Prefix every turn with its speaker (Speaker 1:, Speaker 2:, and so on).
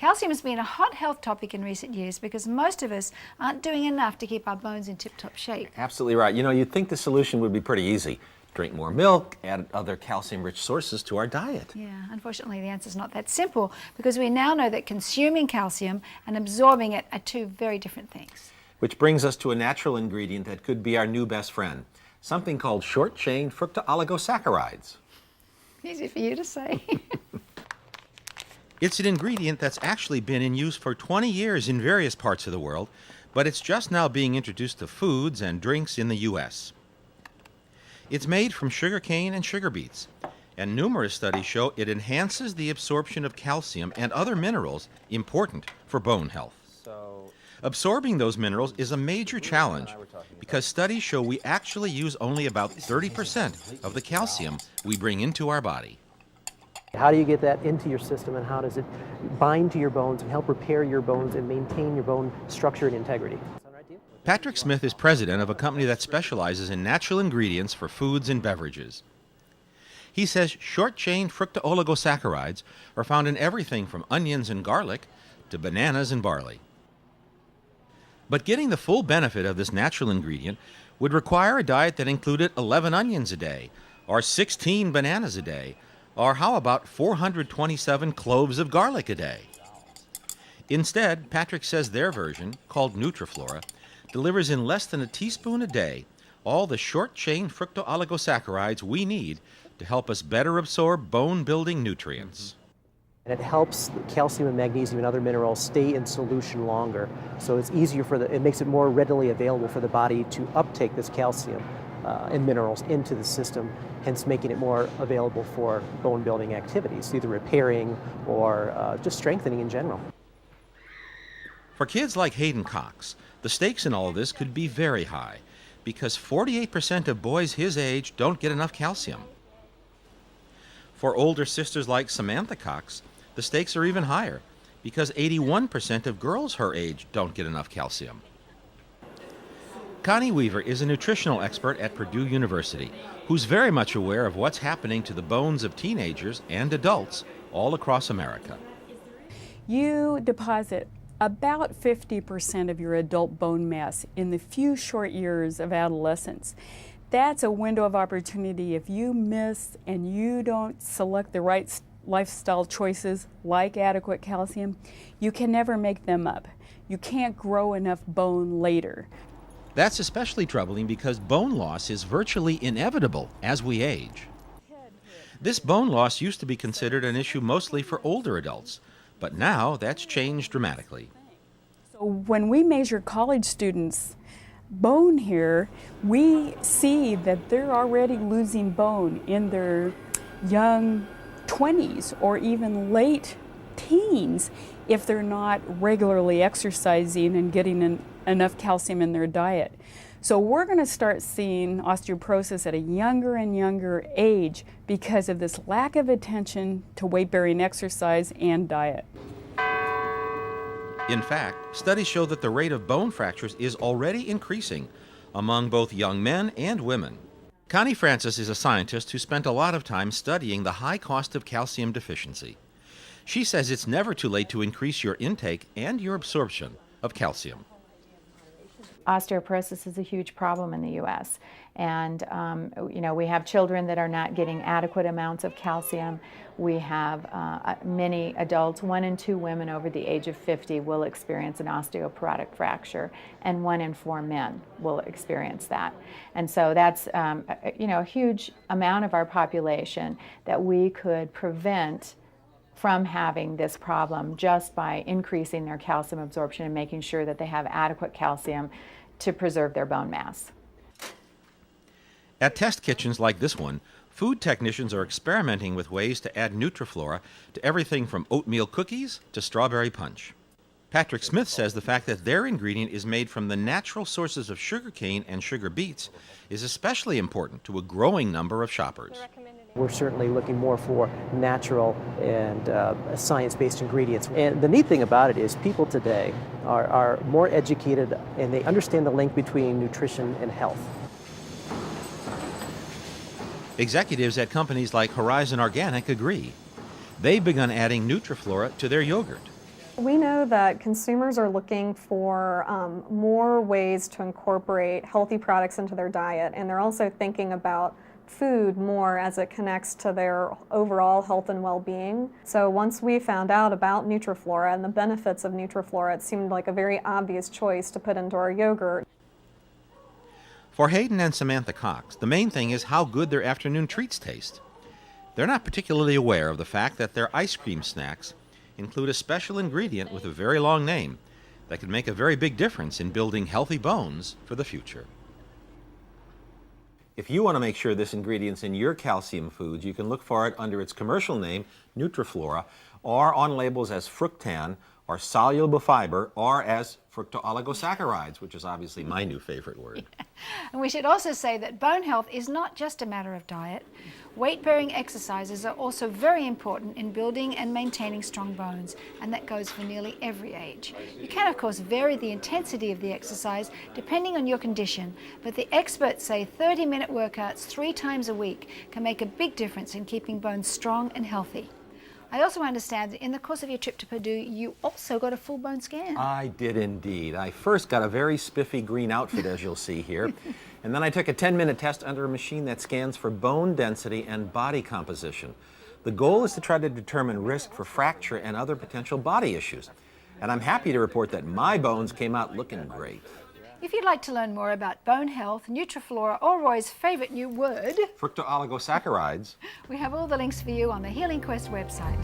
Speaker 1: Calcium has been a hot health topic in recent years because most of us aren't doing enough to keep our bones in tip-top shape.
Speaker 2: Absolutely right. You know, you'd think the solution would be pretty easy. Drink more milk, add other calcium-rich sources to our diet.
Speaker 1: Yeah, unfortunately the answer's not that simple because we now know that consuming calcium and absorbing it are two very different things.
Speaker 2: Which brings us to a natural ingredient that could be our new best friend, something called short-chain fructooligosaccharides.
Speaker 1: Easy for you to say.
Speaker 3: It's an ingredient that's actually been in use for 20 years in various parts of the world, but it's just now being introduced to foods and drinks in the U.S. It's made from sugarcane and sugar beets, and numerous studies show it enhances the absorption of calcium and other minerals important for bone health. Absorbing those minerals is a major challenge because studies show we actually use only about 30% of the calcium we bring into our body.
Speaker 4: How do you get that into your system, and how does it bind to your bones and help repair your bones and maintain your bone structure and integrity?
Speaker 3: Patrick Smith is president of a company that specializes in natural ingredients for foods and beverages. He says short-chain fructooligosaccharides are found in everything from onions and garlic to bananas and barley. But getting the full benefit of this natural ingredient would require a diet that included 11 onions a day, or 16 bananas a day, or how about 427 cloves of garlic a day? Instead, Patrick says their version, called Nutriflora, delivers in less than a teaspoon a day all the short-chain fructooligosaccharides we need to help us better absorb bone-building nutrients.
Speaker 4: And it helps calcium and magnesium and other minerals stay in solution longer, so it's easier it makes it more readily available for the body to uptake this calcium and minerals into the system, hence making it more available for bone-building activities, either repairing or just strengthening in general.
Speaker 3: For kids like Hayden Cox, the stakes in all of this could be very high because 48% of boys his age don't get enough calcium. For older sisters like Samantha Cox, the stakes are even higher because 81% of girls her age don't get enough calcium. Connie Weaver is a nutritional expert at Purdue University who's very much aware of what's happening to the bones of teenagers and adults all across America.
Speaker 5: You deposit about 50% of your adult bone mass in the few short years of adolescence. That's a window of opportunity. If you miss and you don't select the right lifestyle choices like adequate calcium, you can never make them up. You can't grow enough bone later.
Speaker 3: That's especially troubling because bone loss is virtually inevitable as we age. This bone loss used to be considered an issue mostly for older adults, but now that's changed dramatically.
Speaker 5: So when we measure college students' bone here, we see that they're already losing bone in their young 20s or even late teens if they're not regularly exercising and getting enough calcium in their diet. So we're going to start seeing osteoporosis at a younger and younger age because of this lack of attention to weight-bearing exercise and diet.
Speaker 3: In fact, studies show that the rate of bone fractures is already increasing among both young men and women. Connie Francis is a scientist who spent a lot of time studying the high cost of calcium deficiency. She says it's never too late to increase your intake and your absorption of calcium.
Speaker 6: Osteoporosis is a huge problem in the U.S. And, we have children that are not getting adequate amounts of calcium. We have many adults, 1 in 2 women over the age of 50 will experience an osteoporotic fracture, and 1 in 4 men will experience that. And so that's, a huge amount of our population that we could prevent from having this problem just by increasing their calcium absorption and making sure that they have adequate calcium to preserve their bone mass.
Speaker 3: At test kitchens like this one, food technicians are experimenting with ways to add Nutriflora to everything from oatmeal cookies to strawberry punch. Patrick Smith says the fact that their ingredient is made from the natural sources of sugarcane and sugar beets is especially important to a growing number of shoppers.
Speaker 4: We're certainly looking more for natural and science-based ingredients. And the neat thing about it is people today are more educated and they understand the link between nutrition and health.
Speaker 3: Executives at companies like Horizon Organic agree. They've begun adding Nutriflora to their yogurt.
Speaker 7: We know that consumers are looking for more ways to incorporate healthy products into their diet, and they're also thinking about food more as it connects to their overall health and well-being. So once we found out about Nutriflora and the benefits of Nutriflora, it seemed like a very obvious choice to put into our yogurt.
Speaker 3: For Hayden and Samantha Cox, the main thing is how good their afternoon treats taste. They're not particularly aware of the fact that their ice cream snacks include a special ingredient with a very long name that can make a very big difference in building healthy bones for the future.
Speaker 2: If you want to make sure this ingredient's in your calcium foods, you can look for it under its commercial name, Nutriflora, or on labels as fructan, or soluble fiber, or as fructooligosaccharides, which is obviously my new favorite word.
Speaker 1: And we should also say that bone health is not just a matter of diet. Weight-bearing exercises are also very important in building and maintaining strong bones, and that goes for nearly every age. You can, of course, vary the intensity of the exercise depending on your condition, but the experts say 30-minute workouts 3 times a week can make a big difference in keeping bones strong and healthy. I also understand that in the course of your trip to Purdue, you also got a full bone scan.
Speaker 2: I did indeed. I first got a very spiffy green outfit, as you'll see here, and then I took a 10-minute test under a machine that scans for bone density and body composition. The goal is to try to determine risk for fracture and other potential body issues. And I'm happy to report that my bones came out looking great.
Speaker 1: If you'd like to learn more about bone health, Nutriflora, or Roy's favorite new word,
Speaker 2: Fructooligosaccharides,
Speaker 1: we have all the links for you on the Healing Quest website.